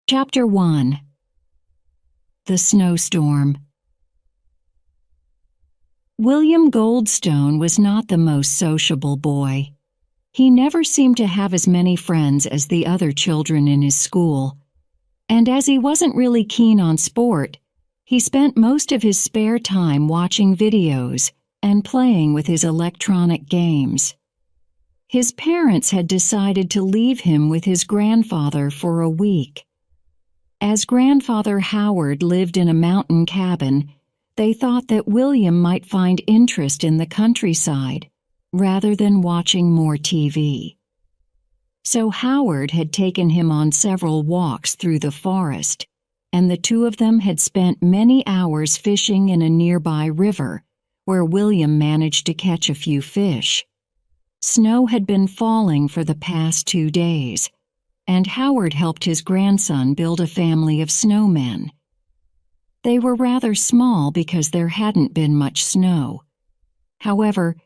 Chapter 1. The Snowstorm. William Goldstone was not the most sociable boy. He never seemed to have as many friends as the other children in his school, and as he wasn't really keen on sport, he spent most of his spare time watching videos and playing with his electronic games. His parents had decided to leave him with his grandfather for a week. As Grandfather Howard lived in a mountain cabin, they thought that William might find interest in the countryside rather than watching more TV. So Howard had taken him on several walks through the forest, and the two of them had spent many hours fishing in a nearby river, where William managed to catch a few fish. Snow had been falling for the past 2 days, and Howard helped his grandson build a family of snowmen. They were rather small because there hadn't been much snow. However,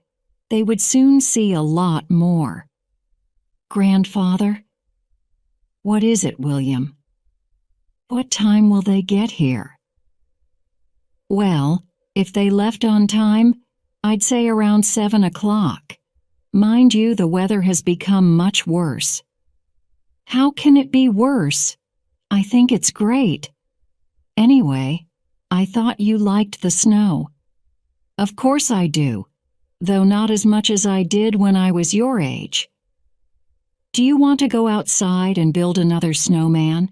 they would soon see a lot more. "Grandfather?" "What is it, William?" "What time will they get here?" "Well, if they left on time, I'd say around 7 o'clock. Mind you, the weather has become much worse." "How can it be worse? I think it's great. Anyway, I thought you liked the snow." "Of course I do, though not as much as I did when I was your age. Do you want to go outside and build another snowman?"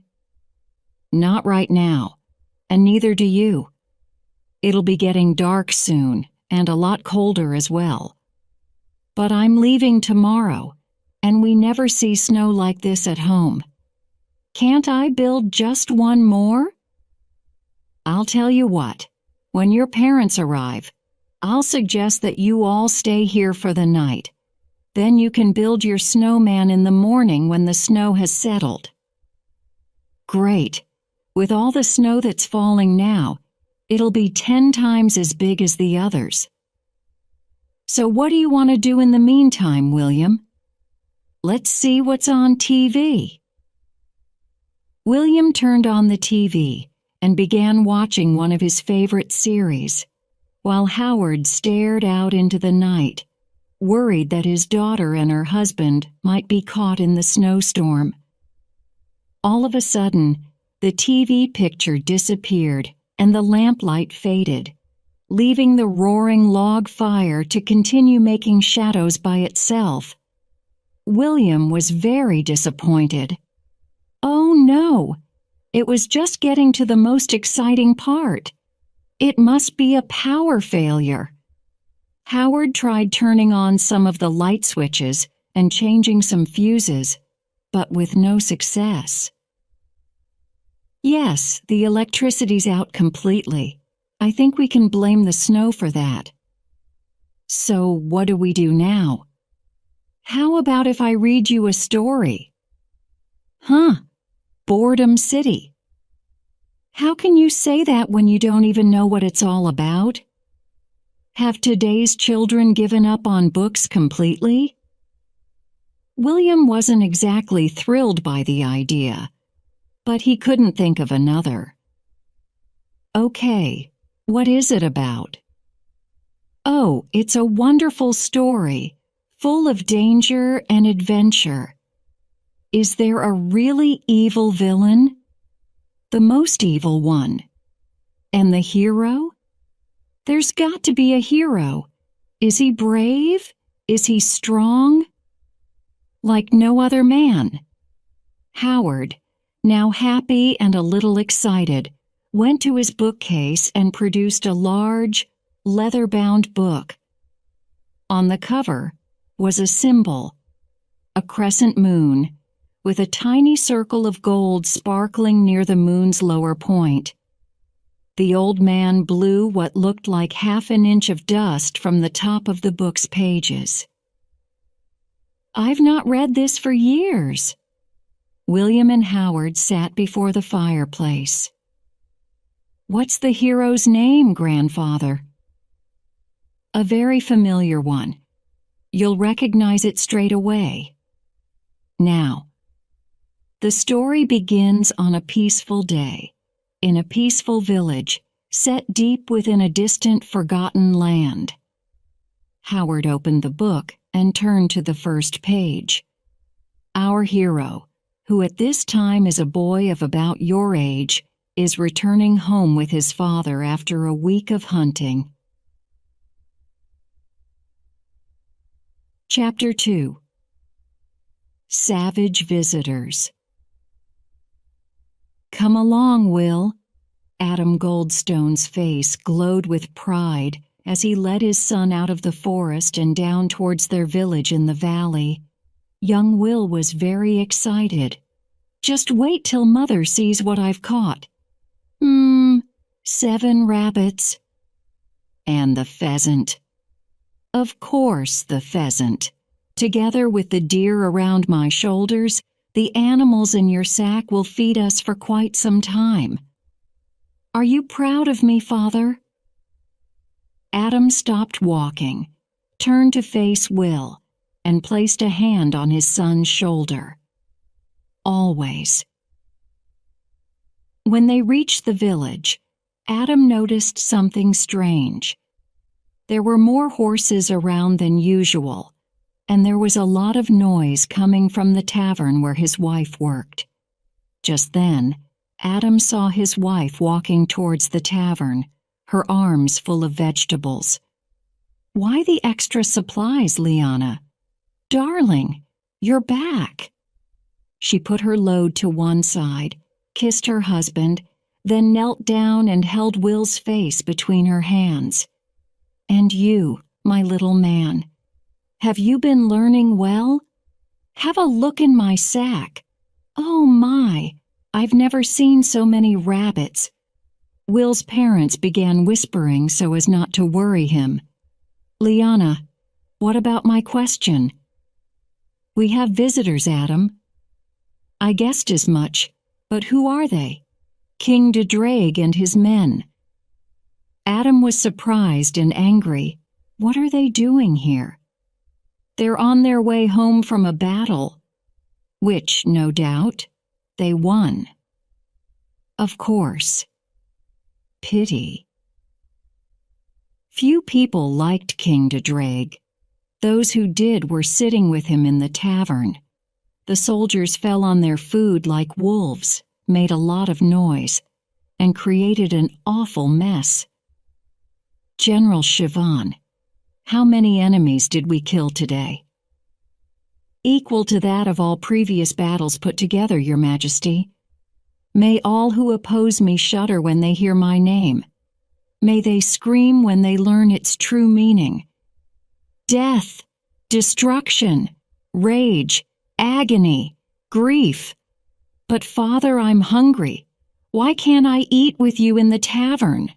"Not right now, and neither do you. It'll be getting dark soon, and a lot colder as well. But I'm leaving tomorrow, and we never see snow like this at home. Can't I build just one more?" "I'll tell you what, when your parents arrive, I'll suggest that you all stay here for the night. Then you can build your snowman in the morning when the snow has settled." "Great. With all the snow that's falling now, it'll be 10 times as big as the others." "So what do you want to do in the meantime, William?" "Let's see what's on TV." William turned on the TV and began watching one of his favorite series, while Howard stared out into the night, worried that his daughter and her husband might be caught in the snowstorm. All of a sudden, the TV picture disappeared and the lamplight faded, leaving the roaring log fire to continue making shadows by itself. William was very disappointed. Oh no! It was just getting to the most exciting part. It must be a power failure. Howard tried turning on some of the light switches and changing some fuses, but with no success. "Yes, the electricity's out completely. I think we can blame the snow for that." "So what do we do now?" "How about if I read you a story?" "Huh, Boredom City." "How can you say that when you don't even know what it's all about? Have today's children given up on books completely?" William wasn't exactly thrilled by the idea, but he couldn't think of another. "Okay, what is it about?" "Oh, it's a wonderful story, full of danger and adventure. Is there a really evil villain? The most evil one? And the hero? There's got to be a hero. Is he brave? Is he strong? Like no other man?" Howard, now happy and a little excited, went to his bookcase and produced a large, leather-bound book. On the cover was a symbol, a crescent moon, with a tiny circle of gold sparkling near the moon's lower point. The old man blew what looked like half an inch of dust from the top of the book's pages. "I've not read this for years." William and Howard sat before the fireplace. "What's the hero's name, Grandfather?" "A very familiar one. You'll recognize it straight away. Now, The story begins on a peaceful day, in a peaceful village, set deep within a distant, forgotten land. Howard opened the book and turned to the first page. Our hero, who at this time is a boy of about your age, is returning home with his father after a week of hunting. Chapter 2. Savage Visitors. Come along, Will. Adam Goldstone's face glowed with pride as he led his son out of the forest and down towards their village in the valley. Young Will was very excited. Just wait till Mother sees what I've caught. 7 rabbits. And the pheasant. Of course, the pheasant. Together with the deer around my shoulders, the animals in your sack will feed us for quite some time. Are you proud of me, Father? Adam stopped walking, turned to face Will, and placed a hand on his son's shoulder. Always. When they reached the village, Adam noticed something strange. There were more horses around than usual, and there was a lot of noise coming from the tavern where his wife worked. Just then, Adam saw his wife walking towards the tavern, her arms full of vegetables. Why the extra supplies, Liana? Darling, you're back. She put her load to one side, kissed her husband, then knelt down and held Will's face between her hands. And you, my little man, have you been learning well? Have a look in my sack. Oh my, I've never seen so many rabbits. Will's parents began whispering so as not to worry him. Liana, what about my question? We have visitors, Adam. I guessed as much, but who are they? King Dedraig and his men. Adam was surprised and angry. What are they doing here? They're on their way home from a battle, which, no doubt, they won. Of course. Pity. Few people liked King Dedraig. Those who did were sitting with him in the tavern. The soldiers fell on their food like wolves, made a lot of noise, and created an awful mess. General Siobhan, how many enemies did we kill today? Equal to that of all previous battles put together, Your Majesty. May all who oppose me shudder when they hear my name. May they scream when they learn its true meaning. Death, destruction, rage, agony, grief. But Father, I'm hungry. Why can't I eat with you in the tavern?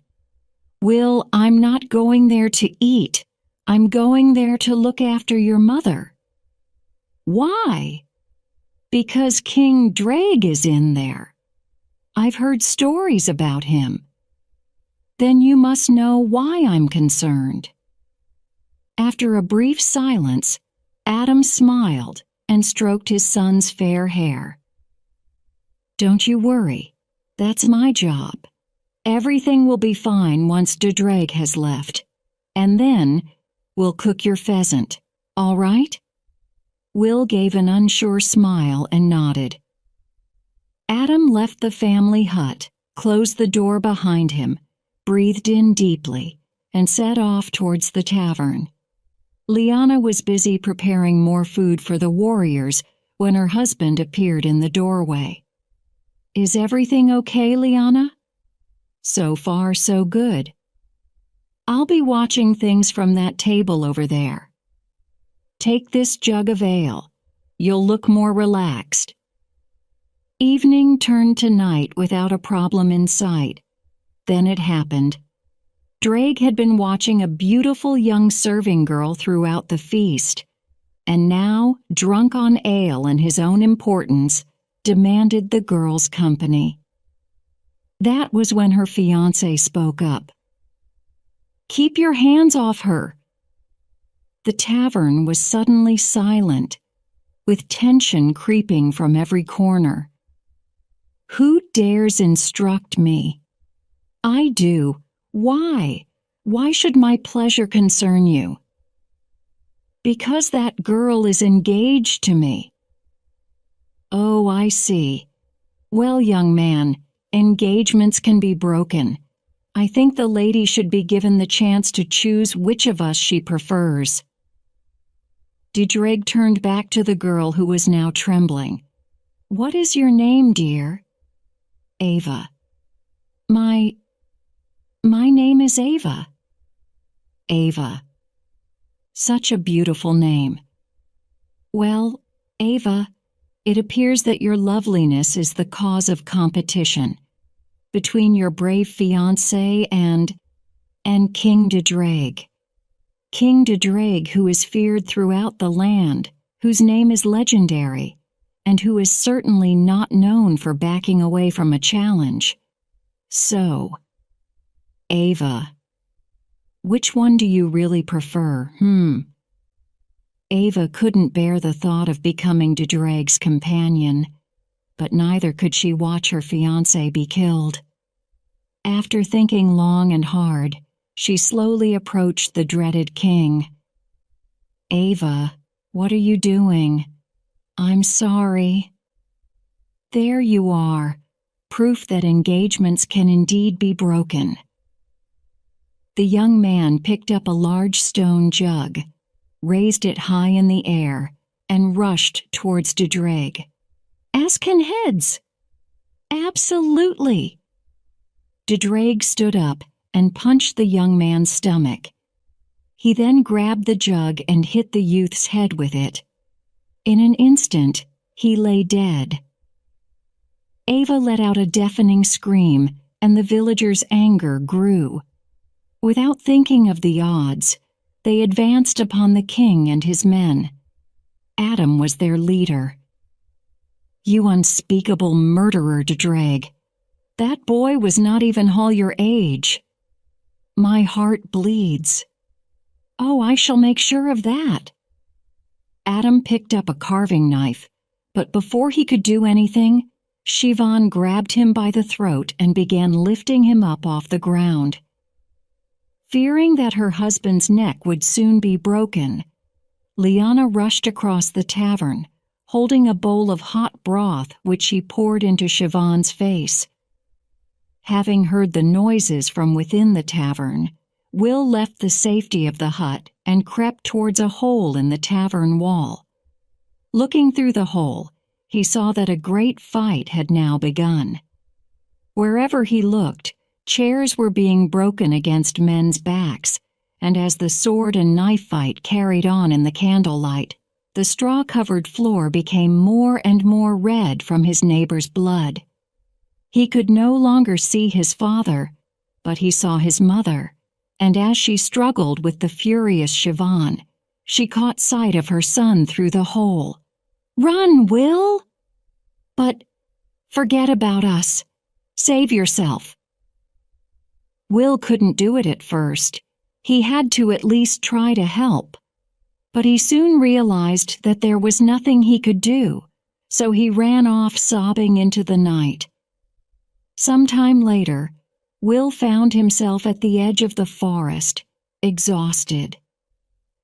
Will, I'm not going there to eat. I'm going there to look after your mother. Why? Because King Dedraig is in there. I've heard stories about him. Then you must know why I'm concerned. After a brief silence, Adam smiled and stroked his son's fair hair. Don't you worry. That's my job. Everything will be fine once Dedraig has left. And then we'll cook your pheasant, all right? Will gave an unsure smile and nodded. Adam left the family hut, closed the door behind him, breathed in deeply, and set off towards the tavern. Liana was busy preparing more food for the warriors when her husband appeared in the doorway. Is everything okay, Liana? So far, so good. I'll be watching things from that table over there. Take this jug of ale. You'll look more relaxed. Evening turned to night without a problem in sight. Then it happened. Dedraig had been watching a beautiful young serving girl throughout the feast, and now, drunk on ale and his own importance, demanded the girl's company. That was when her fiancé spoke up. Keep your hands off her. The tavern was suddenly silent, with tension creeping from every corner. Who dares instruct me? I do. Why? Why should my pleasure concern you? Because that girl is engaged to me. Oh, I see. Well, young man, engagements can be broken. I think the lady should be given the chance to choose which of us she prefers. Didreg turned back to the girl who was now trembling. What is your name, dear? Ava. My name is Ava. Ava. Such a beautiful name. Well, Ava, it appears that your loveliness is the cause of competition between your brave fiancé and King Didreg. King Didreg, who is feared throughout the land, whose name is legendary, and who is certainly not known for backing away from a challenge. So, Ava, which one do you really prefer? Ava couldn't bear the thought of becoming Didreg's companion, but neither could she watch her fiancé be killed. After thinking long and hard, she slowly approached the dreaded king. Ava, what are you doing? I'm sorry. There you are, proof that engagements can indeed be broken. The young man picked up a large stone jug, raised it high in the air, and rushed towards Didreg. Asken heads! Absolutely! Didreg stood up and punched the young man's stomach. He then grabbed the jug and hit the youth's head with it. In an instant, he lay dead. Ava let out a deafening scream, and the villagers' anger grew. Without thinking of the odds, they advanced upon the king and his men. Adam was their leader. You unspeakable murderer, Didreg. That boy was not even half your age. My heart bleeds. Oh, I shall make sure of that. Adam picked up a carving knife, but before he could do anything, Siobhan grabbed him by the throat and began lifting him up off the ground. Fearing that her husband's neck would soon be broken, Liana rushed across the tavern, holding a bowl of hot broth which she poured into Siobhan's face. Having heard the noises from within the tavern, Will left the safety of the hut and crept towards a hole in the tavern wall. Looking through the hole, he saw that a great fight had now begun. Wherever he looked, chairs were being broken against men's backs, and as the sword and knife fight carried on in the candlelight, the straw-covered floor became more and more red from his neighbor's blood. He could no longer see his father, but he saw his mother, and as she struggled with the furious Siobhan, she caught sight of her son through the hole. Run, Will! But forget about us. Save yourself. Will couldn't do it at first. He had to at least try to help. But he soon realized that there was nothing he could do, so he ran off sobbing into the night. Some time later, Will found himself at the edge of the forest, exhausted.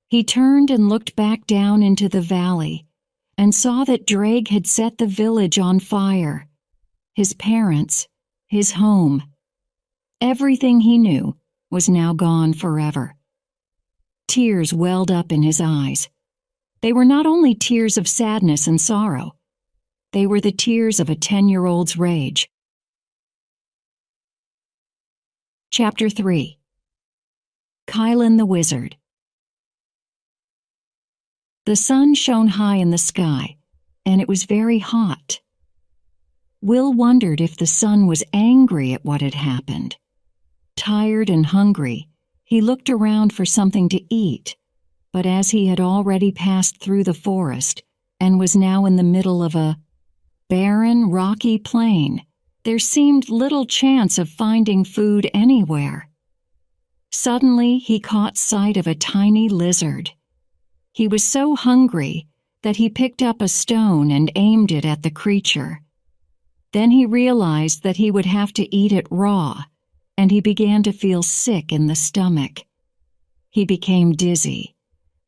He turned and looked back down into the valley and saw that Dreg had set the village on fire. His parents, his home, everything he knew was now gone forever. Tears welled up in his eyes. They were not only tears of sadness and sorrow. They were the tears of a 10-year-old's rage. Chapter 3. Kylan the Wizard. The sun shone high in the sky, and it was very hot. Will wondered if the sun was angry at what had happened. Tired and hungry, he looked around for something to eat, but as he had already passed through the forest and was now in the middle of a barren, rocky plain, there seemed little chance of finding food anywhere. Suddenly, he caught sight of a tiny lizard. He was so hungry that he picked up a stone and aimed it at the creature. Then he realized that he would have to eat it raw, and he began to feel sick in the stomach. He became dizzy.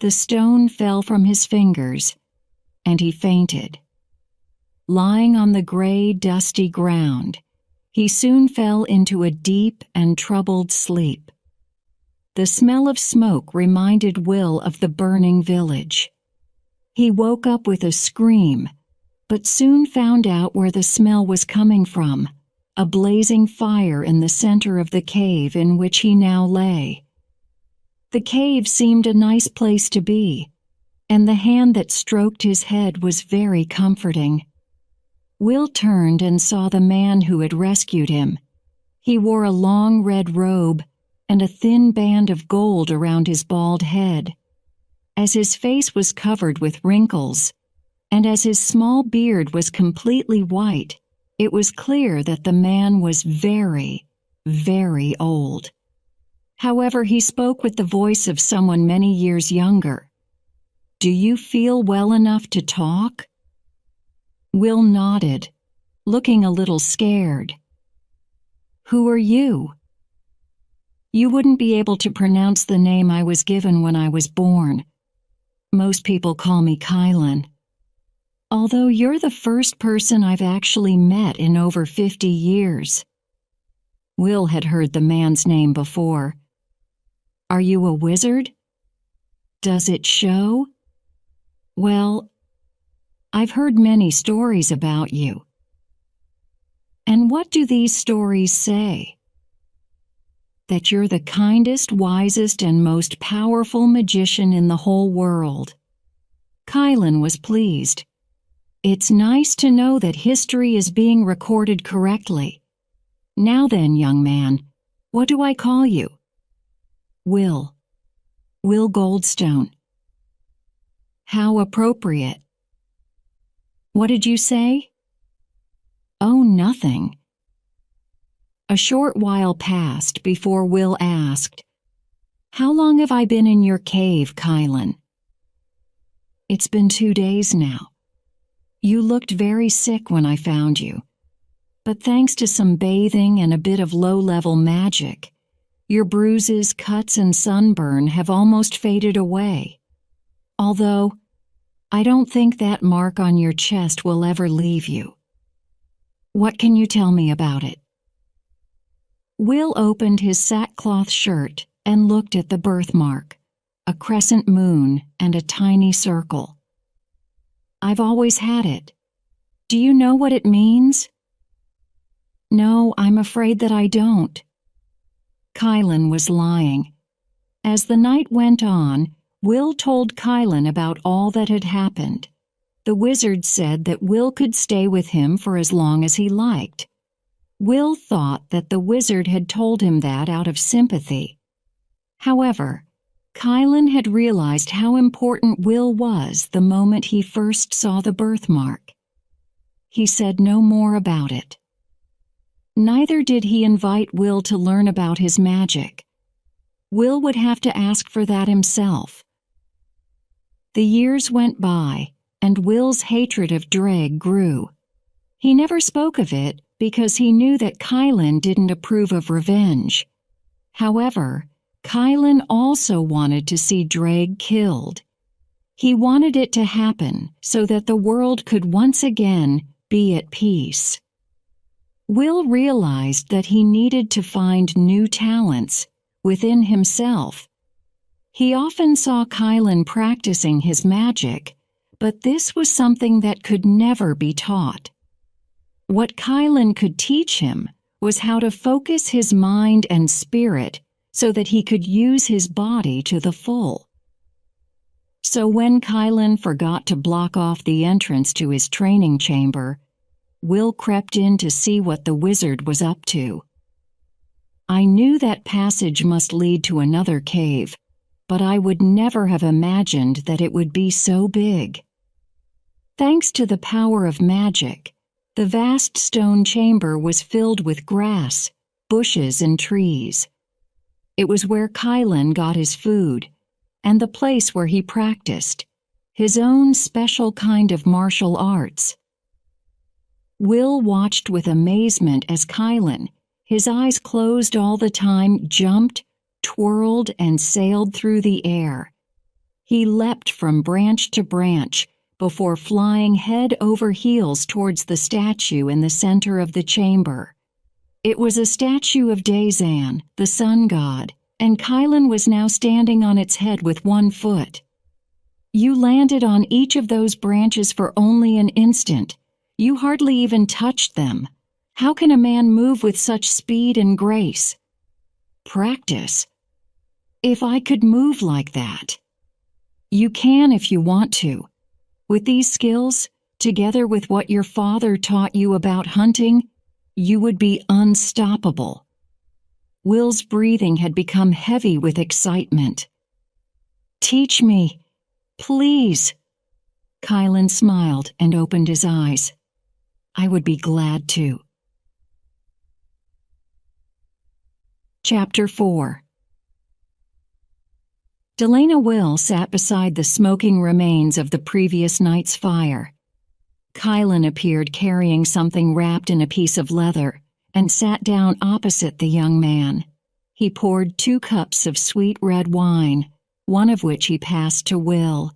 The stone fell from his fingers, and he fainted. Lying on the gray, dusty ground, he soon fell into a deep and troubled sleep. The smell of smoke reminded Will of the burning village. He woke up with a scream, but soon found out where the smell was coming from, a blazing fire in the center of the cave in which he now lay. The cave seemed a nice place to be, and the hand that stroked his head was very comforting. Will turned and saw the man who had rescued him. He wore a long red robe and a thin band of gold around his bald head. As his face was covered with wrinkles, and as his small beard was completely white, it was clear that the man was very, very old. However, he spoke with the voice of someone many years younger. "Do you feel well enough to talk?" Will nodded, looking a little scared. "Who are you?" "You wouldn't be able to pronounce the name I was given when I was born. Most people call me Kylan. Although you're the first person I've actually met in over 50 years. Will had heard the man's name before. "Are you a wizard?" "Does it show?" "Well, I've heard many stories about you." "And what do these stories say?" "That you're the kindest, wisest, and most powerful magician in the whole world." Kylan was pleased. "It's nice to know that history is being recorded correctly. Now then, young man, what do I call you?" "Will. Will Goldstone." "How appropriate." "What did you say?" "Oh, nothing." A short while passed before Will asked, "How long have I been in your cave, Kylan?" "It's been 2 days now. You looked very sick when I found you, but thanks to some bathing and a bit of low-level magic, your bruises, cuts, and sunburn have almost faded away. Although, I don't think that mark on your chest will ever leave you. What can you tell me about it?" Will opened his sackcloth shirt and looked at the birthmark, a crescent moon and a tiny circle. "I've always had it. Do you know what it means?" "No, I'm afraid that I don't." Kylan was lying. As the night went on, Will told Kylan about all that had happened. The wizard said that Will could stay with him for as long as he liked. Will thought that the wizard had told him that out of sympathy. However, Kylan had realized how important Will was the moment he first saw the birthmark. He said no more about it. Neither did he invite Will to learn about his magic. Will would have to ask for that himself. The years went by, and Will's hatred of Dreg grew. He never spoke of it because he knew that Kylan didn't approve of revenge. However, Kylan also wanted to see Dreg killed. He wanted it to happen so that the world could once again be at peace. Will realized that he needed to find new talents within himself. He often saw Kylan practicing his magic, but this was something that could never be taught. What Kylan could teach him was how to focus his mind and spirit so that he could use his body to the full. So when Kylan forgot to block off the entrance to his training chamber, Will crept in to see what the wizard was up to. "I knew that passage must lead to another cave, but I would never have imagined that it would be so big." Thanks to the power of magic, the vast stone chamber was filled with grass, bushes, and trees. It was where Kylan got his food, and the place where he practiced his own special kind of martial arts. Will watched with amazement as Kylan, his eyes closed all the time, jumped, twirled, and sailed through the air. He leapt from branch to branch before flying head over heels towards the statue in the center of the chamber. It was a statue of Dazan, the sun god, and Kylan was now standing on its head with one foot. You landed on each of those branches for only an instant. You hardly even touched them. How can a man move with such speed and grace? Practice. If I could move like that. You can if you want to. With these skills, together with what your father taught you about hunting, you would be unstoppable. Will's breathing had become heavy with excitement. Teach me, please. Kylan smiled and opened his eyes. I would be glad to. Chapter 4. Delana Will sat beside the smoking remains of the previous night's fire. Kylan appeared carrying something wrapped in a piece of leather and sat down opposite the young man. He poured 2 cups of sweet red wine, one of which he passed to Will.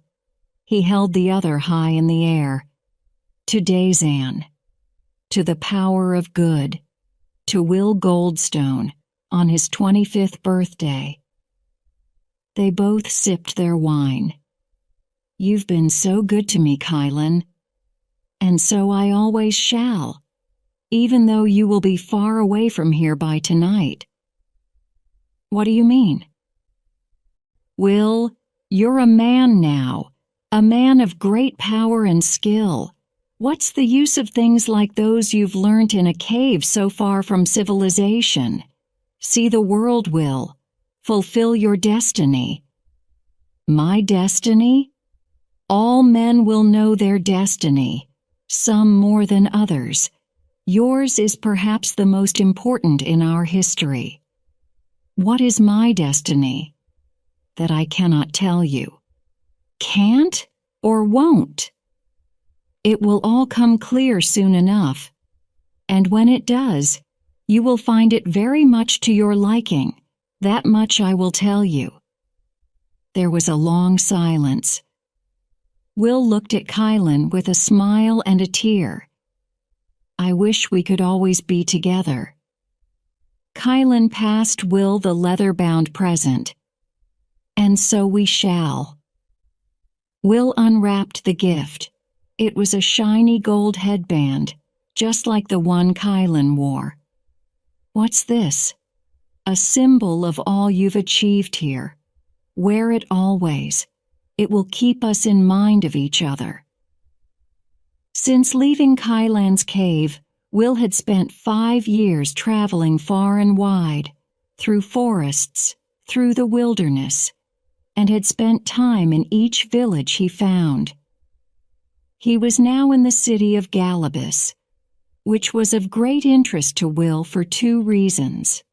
He held the other high in the air. To Dazan. To the power of good. To Will Goldstone on his 25th birthday. They both sipped their wine. You've been so good to me, Kylan. And so I always shall, even though you will be far away from here by tonight. What do you mean? Will, you're a man now, a man of great power and skill. What's the use of things like those you've learnt in a cave so far from civilization? See the world, Will. Fulfill your destiny. My destiny? All men will know their destiny, some more than others. Yours is perhaps the most important in our history. What is my destiny? That I cannot tell you. Can't or won't? It will all come clear soon enough, and when it does, you will find it very much to your liking. That much I will tell you. There was a long silence. Will looked at Kylan with a smile and a tear. I wish we could always be together. Kylan passed Will the leather-bound present. And so we shall. Will unwrapped the gift. It was a shiny gold headband, just like the one Kylan wore. What's this? A symbol of all you've achieved here. Wear it always. It will keep us in mind of each other. Since leaving Kylan's cave, Will had spent 5 years traveling far and wide, through forests, through the wilderness, and had spent time in each village he found. He was now in the city of Galabus, which was of great interest to Will for 2 reasons.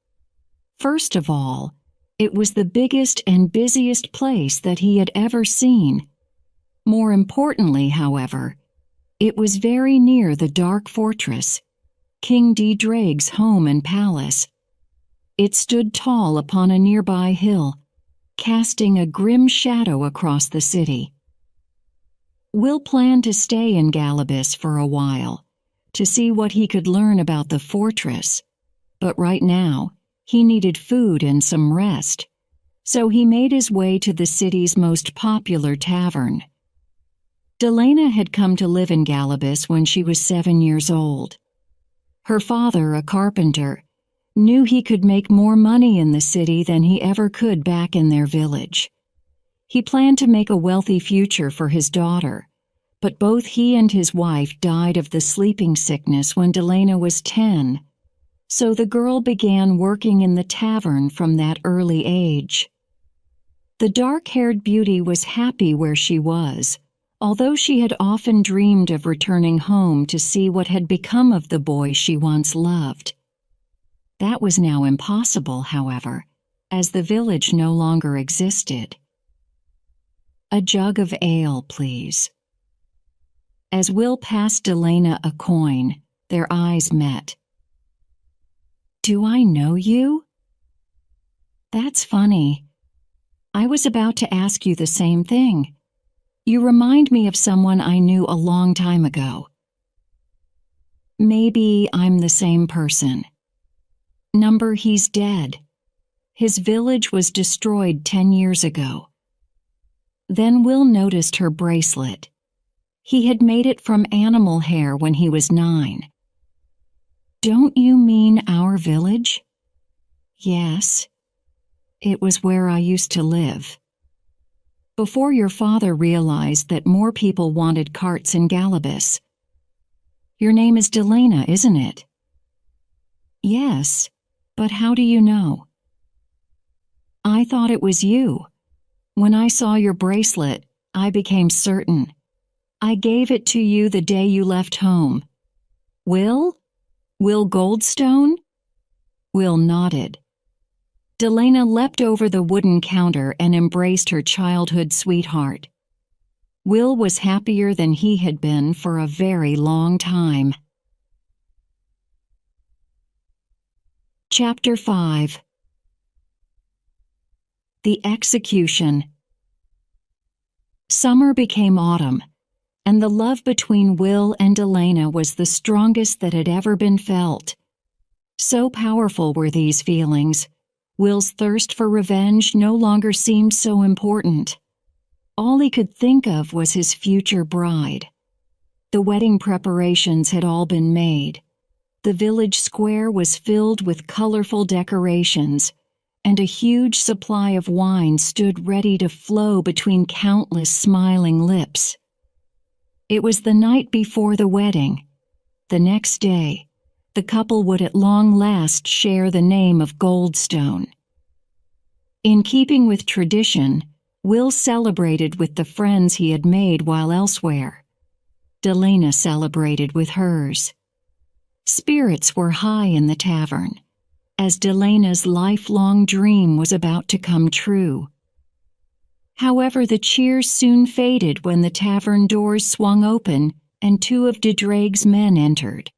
First of all, it was the biggest and busiest place that he had ever seen. More importantly, however, it was very near the dark fortress, King Dedraig's home and palace. It stood tall upon a nearby hill, casting a grim shadow across the city. Will planned to stay in Galabus for a while, to see what he could learn about the fortress, but right now, he needed food and some rest, so he made his way to the city's most popular tavern. Delana had come to live in Galabus when she was 7 years old. Her father, a carpenter, knew he could make more money in the city than he ever could back in their village. He planned to make a wealthy future for his daughter, but both he and his wife died of the sleeping sickness when Delana was 10. So the girl began working in the tavern from that early age. The dark-haired beauty was happy where she was, although she had often dreamed of returning home to see what had become of the boy she once loved. That was now impossible, however, as the village no longer existed. A jug of ale, please. As Will passed Delana a coin, Their eyes met. "Do I know you?" "That's funny. I was about to ask you the same thing. You remind me of someone I knew a long time ago." "Maybe I'm the same person." "Number, he's dead. His village was destroyed 10 years ago." Then Will noticed her bracelet. He had made it from animal hair when he was 9. "Don't you mean our village?" "Yes. It was where I used to live. Before your father realized that more people wanted carts in Galabus." "Your name is Delana, isn't it?" "Yes, but how do you know?" "I thought it was you. When I saw your bracelet, I became certain. I gave it to you the day you left home." "Will? Will Goldstone?" Will nodded. Delana leapt over the wooden counter and embraced her childhood sweetheart. Will was happier than he had been for a very long time. Chapter 5. The Execution. Summer became autumn, and the love between Will and Delana was the strongest that had ever been felt. So powerful were these feelings, Will's thirst for revenge no longer seemed so important. All he could think of was his future bride. The wedding preparations had all been made. The village square was filled with colorful decorations, and a huge supply of wine stood ready to flow between countless smiling lips. It was the night before the wedding. The next day, the couple would at long last share the name of Goldstone. In keeping with tradition, Will celebrated with the friends he had made while elsewhere. Delana celebrated with hers. Spirits were high in the tavern, as Delana's lifelong dream was about to come true. However, the cheers soon faded when the tavern doors swung open and 2 of de Drague's men entered.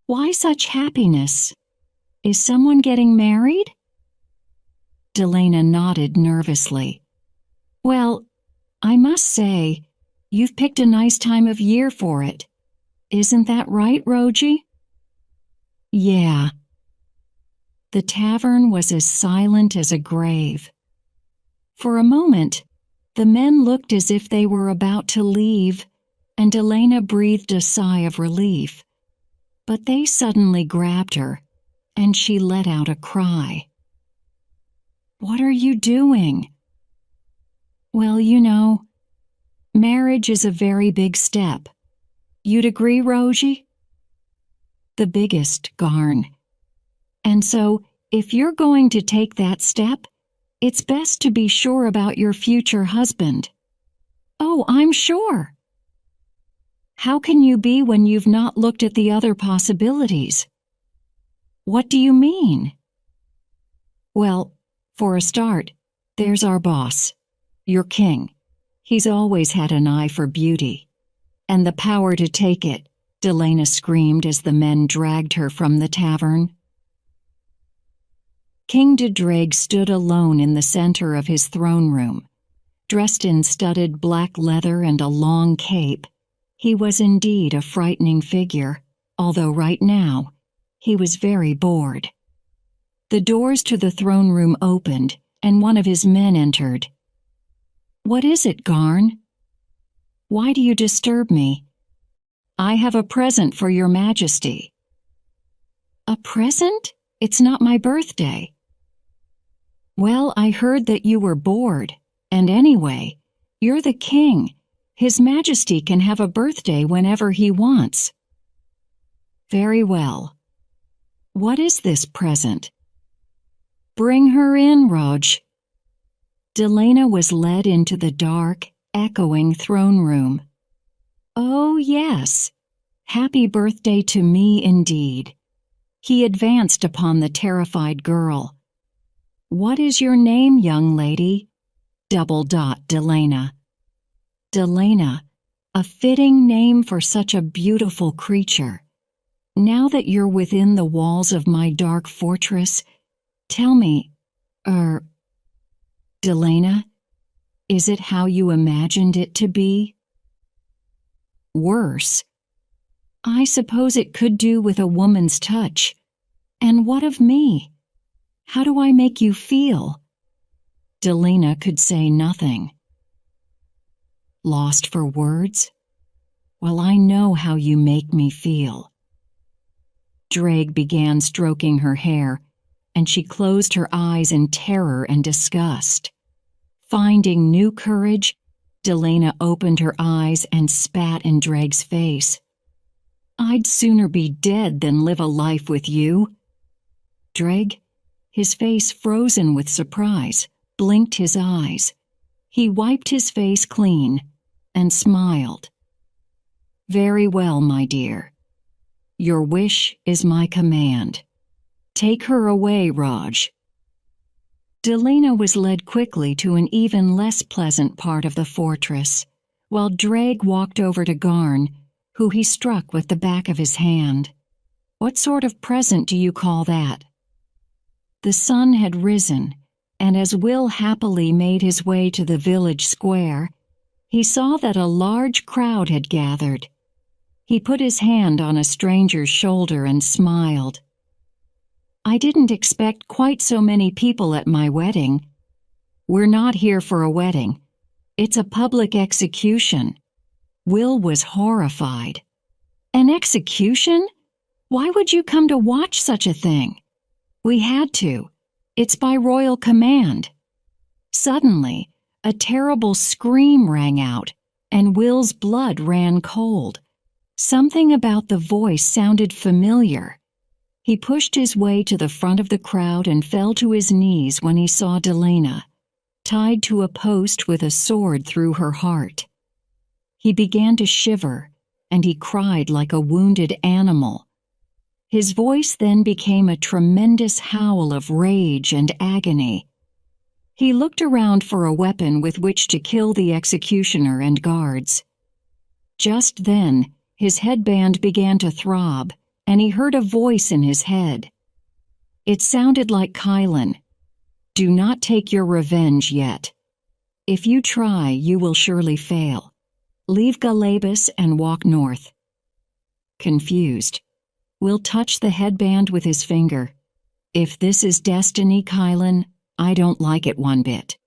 "Why such happiness? Is someone getting married?" Delana nodded nervously. "Well, I must say, you've picked a nice time of year for it. Isn't that right, Roji?" "Yeah." The tavern was as silent as a grave. For a moment, the men looked as if they were about to leave, and Delana breathed a sigh of relief. But they suddenly grabbed her, and she let out a cry. "What are you doing?" "Well, you know, marriage is a very big step. You'd agree, Roji?" "The biggest, Garn. And so, if you're going to take that step, it's best to be sure about your future husband." "Oh, I'm sure." "How can you be when you've not looked at the other possibilities?" "What do you mean?" "Well, for a start, there's our boss, your king. He's always had an eye for beauty. And the power to take it," Delana screamed as the men dragged her from the tavern. King de Drague stood alone in the center of his throne room. Dressed in studded black leather and a long cape, he was indeed a frightening figure, although right now, he was very bored. The doors to the throne room opened, and one of his men entered. "What is it, Garn?" "Why do you disturb me?" "I have a present for your majesty." "A present? It's not my birthday." "Well, I heard that you were bored, and anyway, you're the king. His Majesty can have a birthday whenever he wants." "Very well. What is this present?" "Bring her in, Roj." Delana was led into the dark, echoing throne room. "Oh, yes. Happy birthday to me indeed." He advanced upon the terrified girl. "What is your name, young lady?" Delana. Delana, a fitting name for such a beautiful creature. Now that you're within the walls of my dark fortress, tell me, Delana, is it how you imagined it to be? Worse. I suppose it could do with a woman's touch. And what of me? How do I make you feel? Delana could say nothing. Lost for words? Well, I know how you make me feel. Drake began stroking her hair, and she closed her eyes in terror and disgust. Finding new courage, Delana opened her eyes and spat in Drake's face. I'd sooner be dead than live a life with you. Drake, his face frozen with surprise, blinked his eyes. He wiped his face clean and smiled. Very well, my dear. Your wish is my command. Take her away, Raj. Delana was led quickly to an even less pleasant part of the fortress, while Drake walked over to Garn, who he struck with the back of his hand. What sort of present do you call that? The sun had risen, and as Will happily made his way to the village square, he saw that a large crowd had gathered. He put his hand on a stranger's shoulder and smiled. I didn't expect quite so many people at my wedding. We're not here for a wedding. It's a public execution. Will was horrified. An execution? Why would you come to watch such a thing? We had to. It's by royal command. Suddenly, a terrible scream rang out, and Will's blood ran cold. Something about the voice sounded familiar. He pushed his way to the front of the crowd and fell to his knees when he saw Delana, tied to a post with a sword through her heart. He began to shiver, and he cried like a wounded animal. His voice then became a tremendous howl of rage and agony. He looked around for a weapon with which to kill the executioner and guards. Just then, his headband began to throb, and he heard a voice in his head. It sounded like Kylan. Do not take your revenge yet. If you try, you will surely fail. Leave Galabas and walk north. Confused, Will touched the headband with his finger. If this is destiny, Kylan, I don't like it one bit.